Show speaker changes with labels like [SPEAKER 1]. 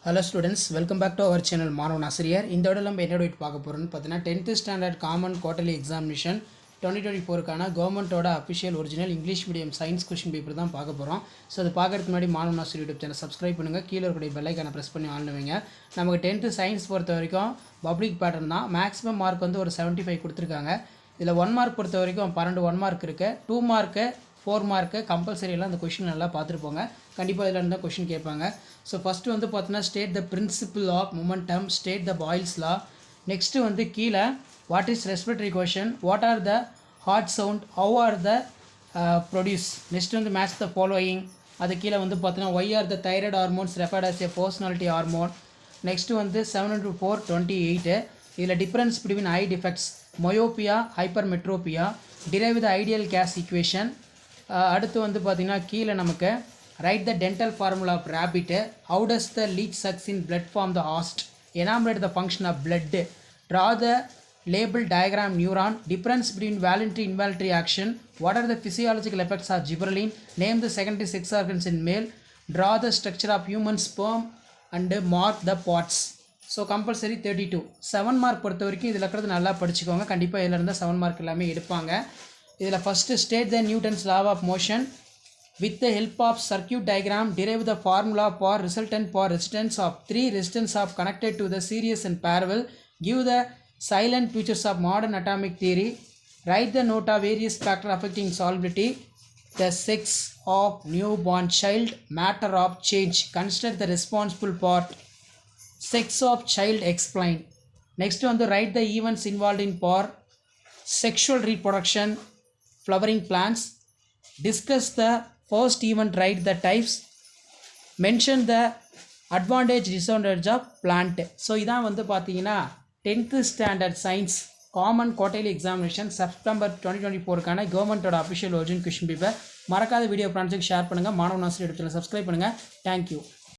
[SPEAKER 1] Hello students, welcome back to our channel மாணவன் ஆசிரியர். இந்த வீடியோல நம்ம என்ன டாபிக் பார்க்க போறோம்னு பார்த்தீங்கன்னா 10th standard common quarterly examination 2024க்கான கவர்மெண்ட்டோட official original English medium science question paper தான் பார்க்க போகிறோம். ஸோ அது பார்க்கறதுக்கு முன்னாடி மாணவன் ஆசிரியர் யூடியூப் சேனல் சப்ஸ்கிரைப் பண்ணுங்கள், கீழே இருக்கக்கூடிய பெல் ஐக்கானை ப்ரெஸ் பண்ணி ஆன் வைங்க. நமக்கு 10th சயின்ஸ் பொறுத்த வரைக்கும் பப்ளிக் பேட்டர்ன் தான். மேக்ஸிமம் மார்க் வந்து ஒரு 75 கொடுத்துருக்காங்க. இதில் 1 மார்க் பொறுத்த வரைக்கும் 12 1 மார்க் இருக்குது. 2 மார்க்கு 4 மார்க்கு கம்பல்சரியெல்லாம் அந்த கொஷின் நல்லா பார்த்துருப்போங்க. கண்டிப்பாக இதில் இருந்தால் கொஷின் கேட்பாங்க. ஸோ ஃபஸ்ட்டு வந்து பார்த்தீங்கன்னா state the principle of momentum, state the Boyle's law. Next வந்து கீழே what is respiratory question, what are the heart sound, how are the produce. Next வந்து மேட்ச் த ஃபாலோயிங். அது கீழே வந்து பார்த்தீங்கன்னா why are the thyroid hormones referred as a personality hormone. Next வந்து 7×4=28. இதில் difference between eye defects, myopia, hypermetropia, derive the ideal gas equation. அடுத்து வந்து பார்த்திங்கன்னா கீழே நமக்கு write the dental formula of rabbit, how does the leech sucks in blood from the host, enumerate the function of blood, draw the label diagram neuron, difference between voluntary involuntary action, what are the physiological effects of gibberellin, name the secondary sex organs in male, draw the structure of human sperm and mark the parts. So compulsory 32. 7 mark பொறுத்த வரைக்கும் இதில் இருக்கிறது நல்லா படிச்சுக்கோங்க. கண்டிப்பாக இதில் இருந்தால் 7 mark எல்லாமே எடுப்பாங்க. இதில் first state the Newton's law of motion. With the help of circuit diagram, derive the formula for resultant for resistance of 3 resistance of connected to the series and parallel. Give the silent features of modern atomic theory. Write the note of various factors affecting solubility. The sex of newborn child, matter of change. Consider the responsible part. Sex of child explain. Next one, write the events involved in for sexual reproduction, flowering plants. Discuss the first event, write the types, mention the advantage disadvantage of plant. So இதான் வந்து பார்த்தீங்கன்னா 10th standard science common quarterly examination September 2024க்கான கவர்மெண்ட்டோட official original question paper. மறக்காத video ஃப்ரெண்ட்ஸுக்கு share பண்ணுங்கள், மாணவன் ஆசிரியர் இடத்துல சப்ஸ்கிரைப் பண்ணுங்கள். தேங்க்யூ.